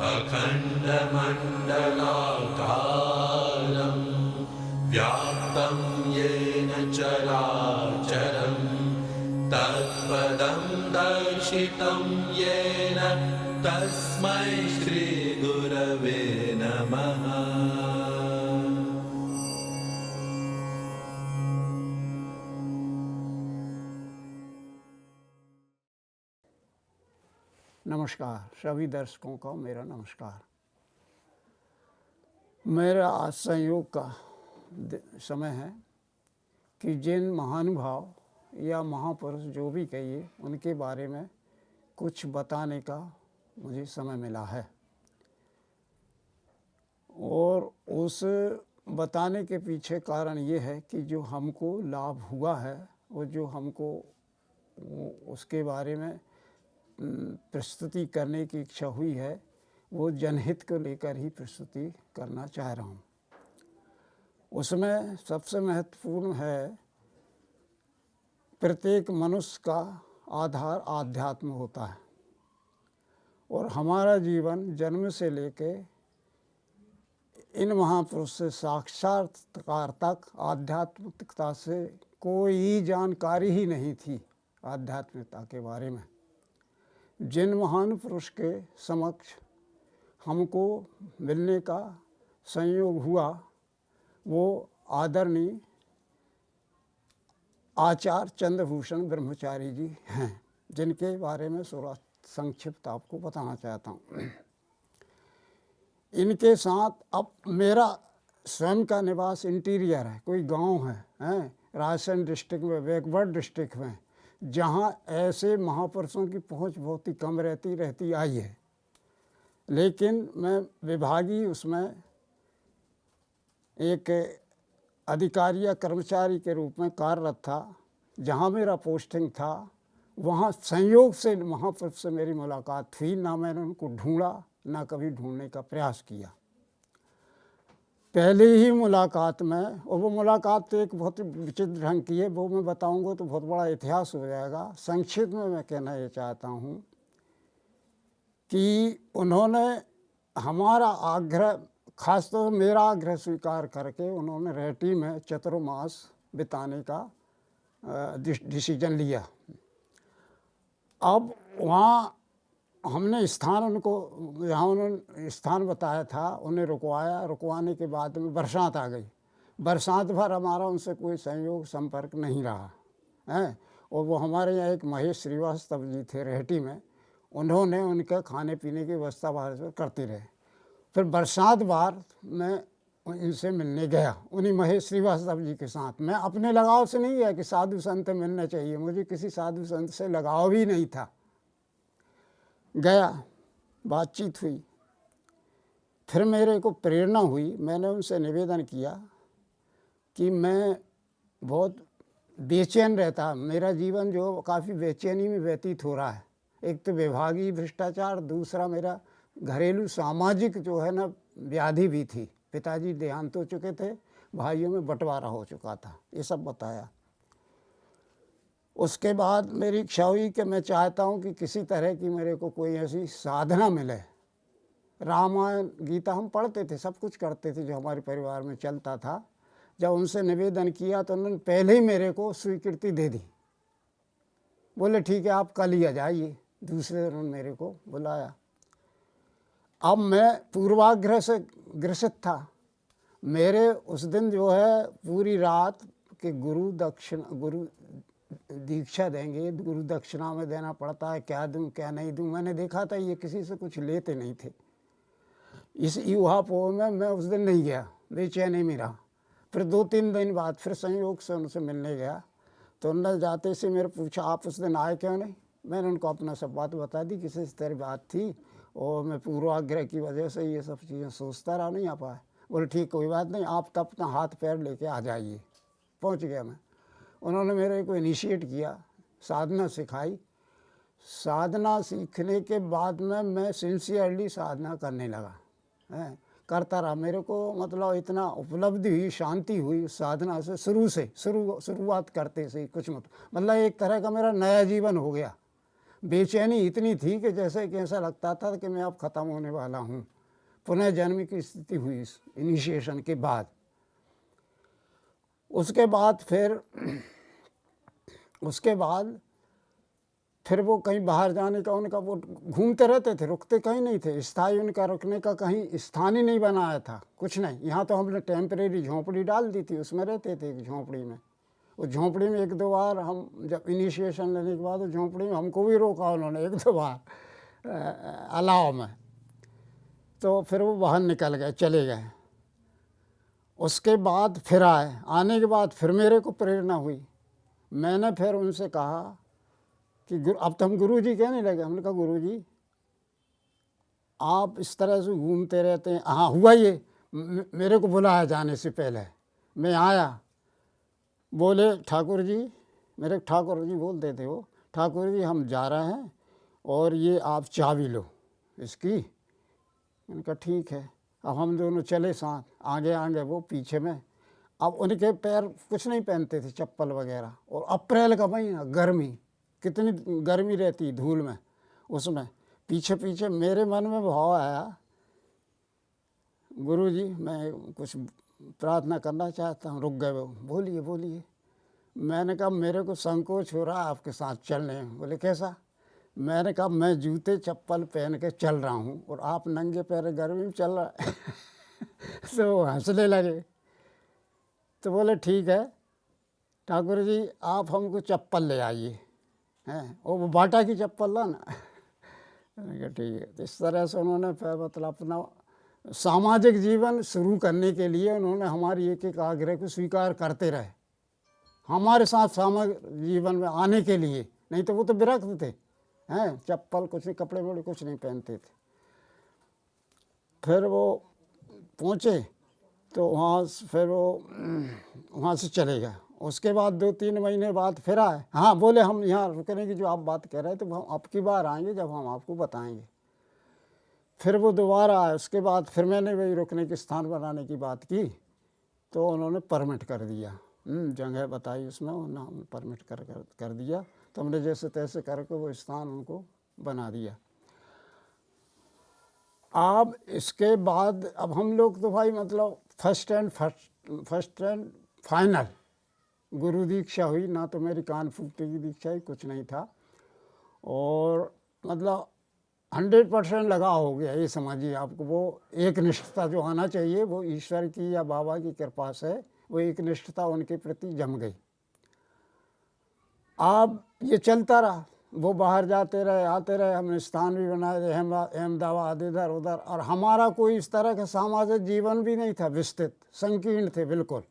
अखण्डमण्डलाकारं व्याप्तं येन चराचरं तत्पदं दर्शितं येन तस्मै श्रीगुरवे नमः। नमस्कार सभी दर्शकों का मेरा नमस्कार। मेरा आज संयोग का समय है कि जिन महानुभाव या महापुरुष जो भी कहिए उनके बारे में कुछ बताने का मुझे समय मिला है, और उस बताने के पीछे कारण ये है कि जो हमको लाभ हुआ है वो जो हमको उसके बारे में प्रस्तुति करने की इच्छा हुई है, वो जनहित को लेकर ही प्रस्तुति करना चाह रहा हूँ। उसमें सबसे महत्वपूर्ण है प्रत्येक मनुष्य का आधार आध्यात्म होता है, और हमारा जीवन जन्म से लेके इन महापुरुष से साक्षात्कार तक आध्यात्मिकता से कोई जानकारी ही नहीं थी। आध्यात्मिकता के बारे में जिन महान पुरुष के समक्ष हमको मिलने का संयोग हुआ वो आदरणीय आचार्य चंद्रभूषण ब्रह्मचारी जी हैं, जिनके बारे में थोड़ा संक्षिप्त आपको बताना चाहता हूँ। इनके साथ अब मेरा स्वयं का निवास इंटीरियर है, कोई गांव है राजस्थान डिस्ट्रिक्ट में, बैकवर्ड डिस्ट्रिक्ट में, जहाँ ऐसे महापुरुषों की पहुँच बहुत ही कम रहती आई है। लेकिन मैं विभागीय उसमें एक अधिकारी या कर्मचारी के रूप में कार्यरत था। जहाँ मेरा पोस्टिंग था वहाँ संयोग से महापुरुष से मेरी मुलाकात हुई। ना मैंने उनको ढूंढा, ना कभी ढूंढने का प्रयास किया। पहले ही मुलाकात में, और वो मुलाकात तो एक बहुत विचित्र ढंग की है, वो मैं बताऊंगा तो बहुत बड़ा इतिहास हो जाएगा। संक्षिप्त में मैं कहना ये चाहता हूँ कि उन्होंने हमारा आग्रह, खासतौर मेरा आग्रह स्वीकार करके उन्होंने रेहटी में चतुर्मास बिताने का डिसीजन लिया। अब वहाँ हमने स्थान उनको, जहाँ उन्होंने स्थान बताया था, उन्हें रुकवाया। रुकवाने के बाद में बरसात आ गई। बरसात भर हमारा उनसे कोई संयोग संपर्क नहीं रहा है। और वो हमारे यहाँ एक महेश श्रीवास्तव जी थे रेहटी में, उन्होंने उनके खाने पीने की व्यवस्था बाहर से करती रहे। फिर बरसात बार मैं इनसे मिलने गया, उन्हीं महेश श्रीवास्तव जी के साथ। मैं अपने लगाव से नहीं गया कि साधु संत मिलना चाहिए, मुझे किसी साधु संत से लगाव भी नहीं था। गया, बातचीत हुई। फिर मेरे को प्रेरणा हुई, मैंने उनसे निवेदन किया कि मैं बहुत बेचैन रहता, मेरा जीवन जो काफ़ी बेचैनी में व्यतीत हो रहा है। एक तो विभागीय भ्रष्टाचार, दूसरा मेरा घरेलू सामाजिक जो है ना व्याधि भी थी। पिताजी देहांत हो चुके थे, भाइयों में बंटवारा हो चुका था, ये सब बताया। उसके बाद मेरी इच्छा हुई कि मैं चाहता हूँ कि किसी तरह की मेरे को कोई ऐसी साधना मिले। रामायण गीता हम पढ़ते थे, सब कुछ करते थे जो हमारे परिवार में चलता था। जब उनसे निवेदन किया तो उन्होंने पहले ही मेरे को स्वीकृति दे दी। बोले ठीक है आप कल ही आ जाइए। दूसरे दिन उन्होंने मेरे को बुलाया। अब मैं पूर्वाग्रह से ग्रसित था। मेरे उस दिन जो है पूरी रात के गुरु दीक्षा देंगे, गुरु दक्षिणा में देना पड़ता है, क्या दूं क्या नहीं दूं। मैंने देखा था ये किसी से कुछ लेते नहीं थे। इस युवापोह में मैं उस दिन नहीं गया, बेचैनी में रहा। फिर 2-3 दिन बाद फिर संयोग से उनसे मिलने गया तो उन्होंने जाते से मेरे पूछा आप उस दिन आए क्यों नहीं। मैंने उनको अपना सब बात बता दी, किसी तरह बात थी और मैं पूर्वाग्रह की वजह से ये सब चीज़ें सोचता रहा, नहीं आ पाया। बोले ठीक कोई बात नहीं, आप तब अपना हाथ पैर लेके आ जाइए। पहुंच गया मैं। उन्होंने मेरे को इनिशिएट किया, साधना सिखाई। साधना सीखने के बाद में मैं सिंसियरली साधना करने लगा, करता रहा। मेरे को मतलब इतना उपलब्धि हुई, शांति हुई साधना से, शुरुआत करते से कुछ मतलब एक तरह का मेरा नया जीवन हो गया। बेचैनी इतनी थी कि जैसे कि ऐसा लगता था कि मैं अब ख़त्म होने वाला हूँ। पुनः जन्म की स्थिति हुई इस इनिशिएशन के बाद। उसके बाद फिर वो कहीं बाहर जाने का उनका, वो घूमते रहते थे, रुकते कहीं नहीं थे। स्थायी उनका रुकने का कहीं स्थान ही नहीं बनाया था, कुछ नहीं। यहाँ तो हमने टेम्परेरी झोंपड़ी डाल दी थी, उसमें रहते थे एक झोंपड़ी में। उस झोंपड़ी में 1-2 बार हम जब इनिशिएशन लेने के बाद उस झोंपड़ी में हमको भी रोका उन्होंने 1-2 बार अलाव में। तो फिर वो बाहर निकल गए, चले गए। उसके बाद फिर आने के बाद फिर मेरे को प्रेरणा हुई। मैंने फिर उनसे कहा कि अब तो हम गुरुजी कहने लगे। हमने कहा गुरुजी आप इस तरह से घूमते रहते हैं। हाँ हुआ ये, मेरे को बुलाया जाने से पहले मैं आया। बोले ठाकुर जी, मेरे ठाकुर जी बोलते थे वो, ठाकुर जी हम जा रहे हैं और ये आप चाबी लो इसकी। मैंने कहा ठीक है। अब हम दोनों चले साथ, आगे आगे वो पीछे में। अब उनके पैर कुछ नहीं पहनते थे, चप्पल वगैरह। और अप्रैल का महीना, गर्मी, कितनी गर्मी रहती धूल में, उसमें पीछे पीछे मेरे मन में भाव आया, गुरुजी मैं कुछ प्रार्थना करना चाहता हूँ। रुक गए वो, बोलिए बोलिए। मैंने कहा मेरे को संकोच हो रहा है आपके साथ चलने में। बोले कैसा? मैंने कहा मैं जूते चप्पल पहन के चल रहा हूँ और आप नंगे पैर गर्मी में चल रहा है। तो वो हंसने लगे। तो बोले ठीक है ठाकुर जी आप हमको चप्पल ले आइए, हैं, और वो बाटा की चप्पल ला ना। मैंने कहा ठीक है। तो इस तरह से उन्होंने मतलब अपना सामाजिक जीवन शुरू करने के लिए उन्होंने हमारी एक एक आग्रह को स्वीकार करते रहे, हमारे साथ सामाजिक जीवन में आने के लिए। नहीं तो वो तो विरक्त थे, हैं, चप्पल कुछ नहीं, कपड़े वपड़े कुछ नहीं पहनते थे। फिर वो पहुँचे तो वहाँ से चले गए। उसके बाद 2-3 महीने बाद फिर आए। हाँ बोले हम यहाँ रुकने की जो आप बात कह रहे हैं तो हम अब की बार आएंगे जब हम आपको बताएंगे। फिर वो दोबारा आए। उसके बाद फिर मैंने वही रुकने के स्थान बनाने की बात की तो उन्होंने परमिट कर दिया। जगह बताई उसमें, उन्होंने परमिट कर दिया। तो हमने जैसे तैसे करके वो स्थान उनको बना दिया। अब इसके बाद अब हम लोग तो भाई मतलब फर्स्ट एंड फाइनल गुरु दीक्षा हुई ना। तो मेरी कान फूकते की दीक्षा ही कुछ नहीं था। और मतलब 100% लगा हो गया, ये समझिए आपको। वो एक निष्ठता जो आना चाहिए वो ईश्वर की या बाबा की कृपा से वो एक निष्ठता उनके प्रति जम गई। अब ये चलता रहा, वो बाहर जाते रहे आते रहे, हमने स्थान भी बनाए अहमदाबाद इधर उधर। और हमारा कोई इस तरह का सामाजिक जीवन भी नहीं था, विस्तृत संकीर्ण थे बिल्कुल।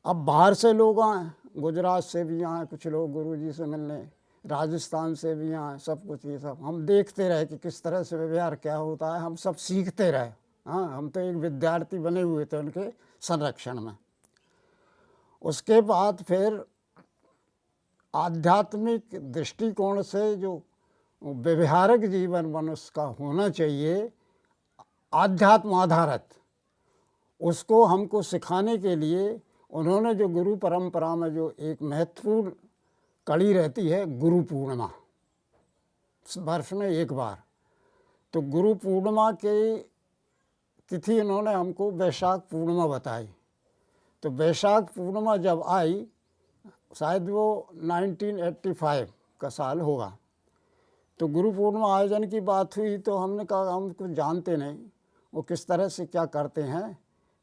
अब बाहर से लोग आए, गुजरात से भी आए कुछ लोग गुरुजी से मिलने, राजस्थान से भी आए, सब कुछ। ये सब हम देखते रहे कि किस तरह से व्यवहार क्या होता है, हम सब सीखते रहे। हाँ हम तो एक विद्यार्थी बने हुए थे उनके संरक्षण में। उसके बाद फिर आध्यात्मिक दृष्टिकोण से जो व्यवहारिक जीवन मनुष्य का होना चाहिए आध्यात्म आधारित, उसको हमको सिखाने के लिए उन्होंने जो गुरु परंपरा में जो एक महत्वपूर्ण कड़ी रहती है गुरु पूर्णिमा, वर्ष में एक बार। तो गुरु पूर्णिमा की तिथि उन्होंने हमको वैशाख पूर्णिमा बताई। तो वैशाख पूर्णिमा जब आई, शायद वो 1985 का साल होगा, तो गुरु पूर्णिमा आयोजन की बात हुई। तो हमने कहा हम कुछ जानते नहीं वो किस तरह से क्या करते हैं।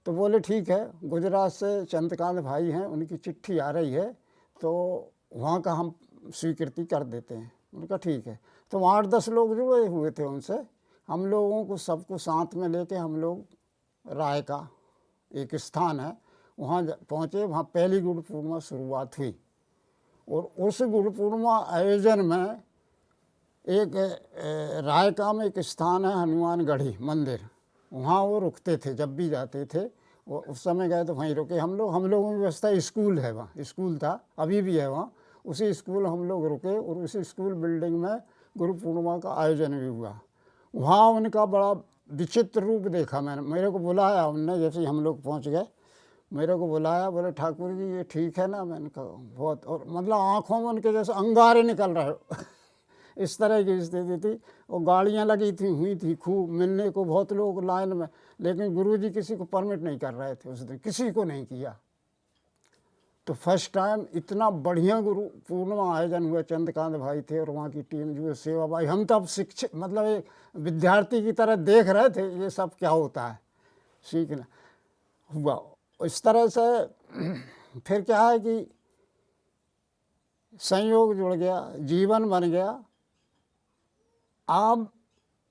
तो बोले ठीक है, गुजरात से चंद्रकांत भाई हैं, उनकी चिट्ठी आ रही है तो वहाँ का हम स्वीकृति कर देते हैं। उनका ठीक है। तो 8-10 लोग जुड़े हुए थे उनसे। हम लोगों को सबको साथ में लेके हम लोग राय का एक स्थान है वहाँ पहुँचे। वहाँ पहली गुरु पूर्णिमा शुरुआत हुई। और उस गुरु पूर्णिमा आयोजन में एक रायका में एक स्थान है हनुमानगढ़ी मंदिर, वहाँ वो रुकते थे जब भी जाते थे। वो उस समय गए तो वहीं रुके हम लोगों की व्यवस्था, स्कूल है वहाँ, स्कूल था अभी भी है वहाँ। उसी स्कूल हम लोग रुके और उसी स्कूल बिल्डिंग में गुरु पूर्णिमा का आयोजन भी हुआ। वहाँ उनका बड़ा विचित्र रूप देखा मैंने। मेरे को बुलाया उनने, जैसे ही हम लोग पहुँच गए मेरे को बुलाया, बोले ठाकुर जी ये ठीक है ना? मैंने कहा बहुत। और मतलब आँखों में उनके जैसे अंगारे निकल रहे हो। इस तरह की स्थिति थी। और गाड़ियाँ लगी थी, हुई थी खूब, मिलने को बहुत लोग लाइन में, लेकिन गुरुजी किसी को परमिट नहीं कर रहे थे उस दिन, किसी को नहीं किया। तो फर्स्ट टाइम इतना बढ़िया गुरु पूर्णिमा आयोजन हुआ। चंद्रकांत भाई थे और वहाँ की टीम जो सेवा भाई, हम तो अब शिक्षक मतलब एक विद्यार्थी की तरह देख रहे थे ये सब क्या होता है, सीखना हुआ। इस तरह से फिर क्या है कि संयोग जुड़ गया, जीवन बन गया। अब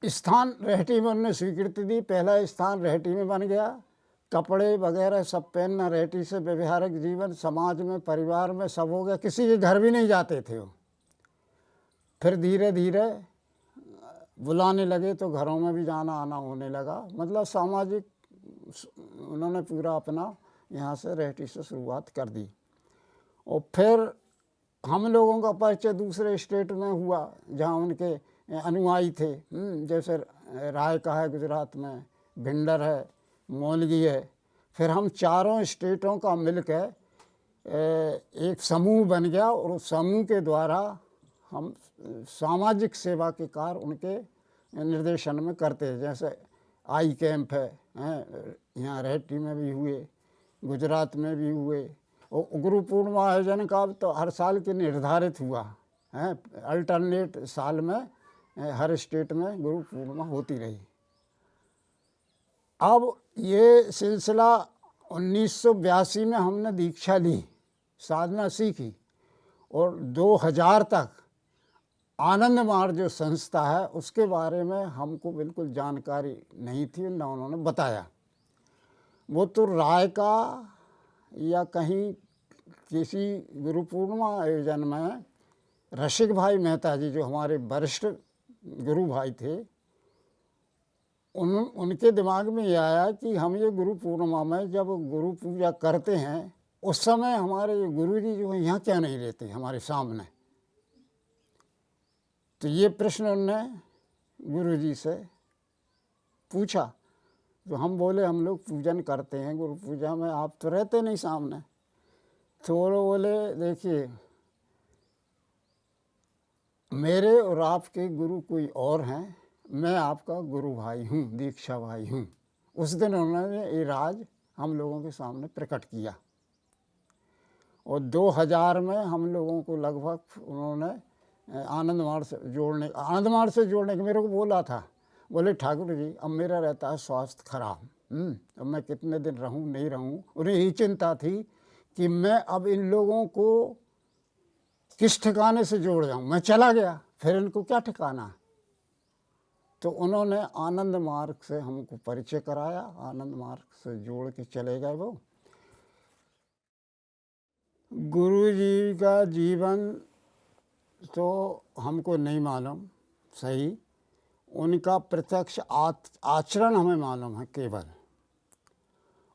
स्थान रेहटी में उन्होंने स्वीकृति दी, पहला स्थान रेहटी में बन गया। कपड़े वगैरह सब पहनना, रेहटी से व्यवहारिक जीवन, समाज में परिवार में सब हो गया, किसी के घर भी नहीं जाते थे वो। फिर धीरे धीरे बुलाने लगे तो घरों में भी जाना आना होने लगा, मतलब सामाजिक उन्होंने पूरा अपना यहाँ से रेहटी से शुरुआत कर दी। और फिर हम लोगों का परिचय दूसरे स्टेट में हुआ जहाँ उनके अनुयायी थे, जैसे राय का है गुजरात में, भिंडर है, मौलवी है। फिर हम चारों स्टेटों का मिलकर एक समूह बन गया और उस समूह के द्वारा हम सामाजिक सेवा के कार्य उनके निर्देशन में करते हैं। जैसे आई कैंप है, यहाँ रेहटी में भी हुए, गुजरात में भी हुए। और गुरु पूर्णिमा आयोजन का तो हर साल के निर्धारित हुआ है, अल्टरनेट साल में हर स्टेट में गुरु पूर्णिमा होती रही। अब ये सिलसिला 1982 में हमने दीक्षा ली, साधना सीखी, और 2000 तक आनंद मार्ग जो संस्था है उसके बारे में हमको बिल्कुल जानकारी नहीं थी, न उन्होंने बताया। वो तो राय का या कहीं किसी गुरु पूर्णिमा आयोजन में रसिक भाई मेहता जी जो हमारे वरिष्ठ गुरु भाई थे, उनके दिमाग में ये आया कि हम ये गुरु पूर्णिमा में जब गुरु पूजा करते हैं उस समय हमारे गुरु जी जो हैं यहाँ क्या नहीं रहते हमारे सामने। तो ये प्रश्न उन्होंने गुरु जी से पूछा। तो हम बोले हम लोग पूजन करते हैं, गुरु पूजा में आप तो रहते नहीं सामने। तो वो बोले देखिए मेरे और आपके गुरु कोई और हैं, मैं आपका गुरु भाई हूँ, दीक्षा भाई हूँ। उस दिन उन्होंने ये राज हम लोगों के सामने प्रकट किया। और 2000 में हम लोगों को लगभग उन्होंने आनंद मार्ग से जोड़ने के मेरे को बोला था। बोले ठाकुर जी अब मेरा रहता है स्वास्थ्य खराब, अब मैं कितने दिन रहूं नहीं रहूं। उन्हें यही चिंता थी कि मैं अब इन लोगों को किस ठिकाने से जोड़ जाऊं, मैं चला गया फिर इनको क्या ठिकाना है। तो उन्होंने आनंद मार्ग से हमको परिचय कराया, आनंद मार्ग से जोड़ के चले गए वो। गुरु जी का जीवन तो हमको नहीं मालूम सही, उनका प्रत्यक्ष आचरण हमें मालूम है केवल,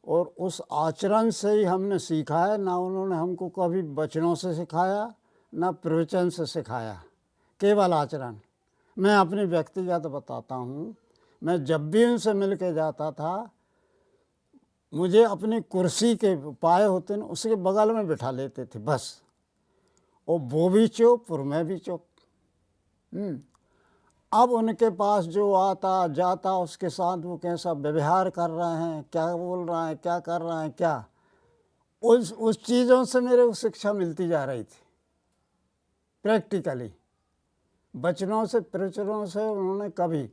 और उस आचरण से ही हमने सीखा है। ना उन्होंने हमको कभी वचनों से सिखाया ना प्रवचन से सिखाया, केवल आचरण। मैं अपनी व्यक्तिगत बताता हूँ, मैं जब भी उनसे मिल के जाता था मुझे अपनी कुर्सी के पाए होते न उसके बगल में बिठा लेते थे बस, और वो भी चुप और मैं भी चुप। अब उनके पास जो आता जाता उसके साथ वो कैसा व्यवहार कर रहे हैं, क्या बोल रहे हैं, क्या कर रहे हैं, क्या उस चीज़ों से मेरे को शिक्षा मिलती जा रही थी प्रैक्टिकली। वचनों से प्रवचनों से उन्होंने कभी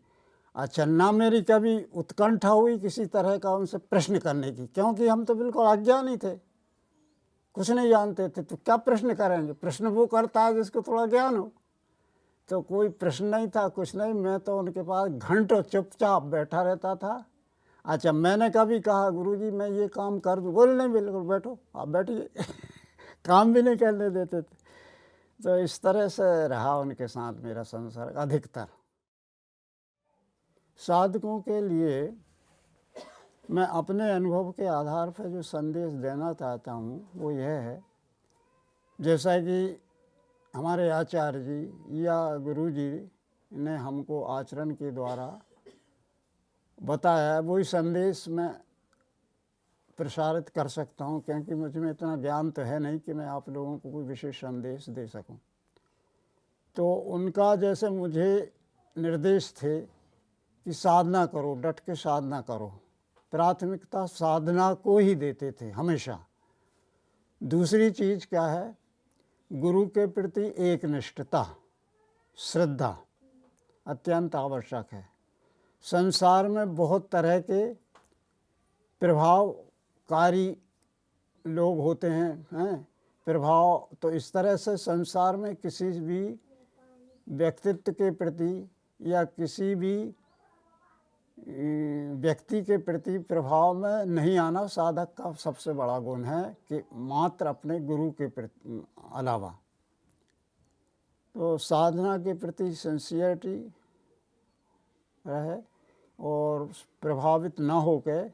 अच्छा ना मेरी कभी उत्कंठा हुई किसी तरह का उनसे प्रश्न करने की, क्योंकि हम तो बिल्कुल अज्ञानी थे, कुछ नहीं जानते थे। तो क्या प्रश्न करेंगे, प्रश्न वो करता है जिसको थोड़ा ज्ञान हो। तो कोई प्रश्न नहीं था, कुछ नहीं। मैं तो उनके पास घंटों चुपचाप बैठा रहता था। अच्छा मैंने कभी कहा गुरुजी मैं ये काम कर दूँ, बोले नहीं बिल्कुल बैठो, आप बैठिए काम भी नहीं करने देते थे। तो इस तरह से रहा उनके साथ मेरा संसर्ग अधिकतर। साधकों के लिए मैं अपने अनुभव के आधार पर जो संदेश देना चाहता हूँ वो यह है, जैसा कि हमारे आचार्य जी या गुरु जी ने हमको आचरण के द्वारा बताया, वही संदेश मैं प्रसारित कर सकता हूँ, क्योंकि मुझ में इतना ज्ञान तो है नहीं कि मैं आप लोगों को कोई विशेष संदेश दे सकूँ। तो उनका जैसे मुझे निर्देश थे कि साधना करो, डट के साधना करो, प्राथमिकता साधना को ही देते थे हमेशा। दूसरी चीज़ क्या है, गुरु के प्रति एक निष्ठता, श्रद्धा अत्यंत आवश्यक है। संसार में बहुत तरह के प्रभावकारी लोग होते हैं प्रभाव। तो इस तरह से संसार में किसी भी व्यक्तित्व के प्रति या किसी भी व्यक्ति के प्रति प्रभाव में नहीं आना साधक का सबसे बड़ा गुण है, कि मात्र अपने गुरु के प्रति अलावा। तो साधना के प्रति सिंसियरिटी रहे और प्रभावित ना होकर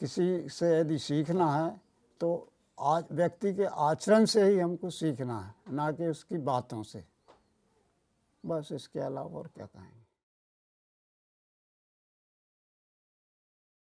किसी से यदि सीखना है तो आज व्यक्ति के आचरण से ही हमको सीखना है, ना कि उसकी बातों से। बस इसके अलावा और क्या कहेंगे।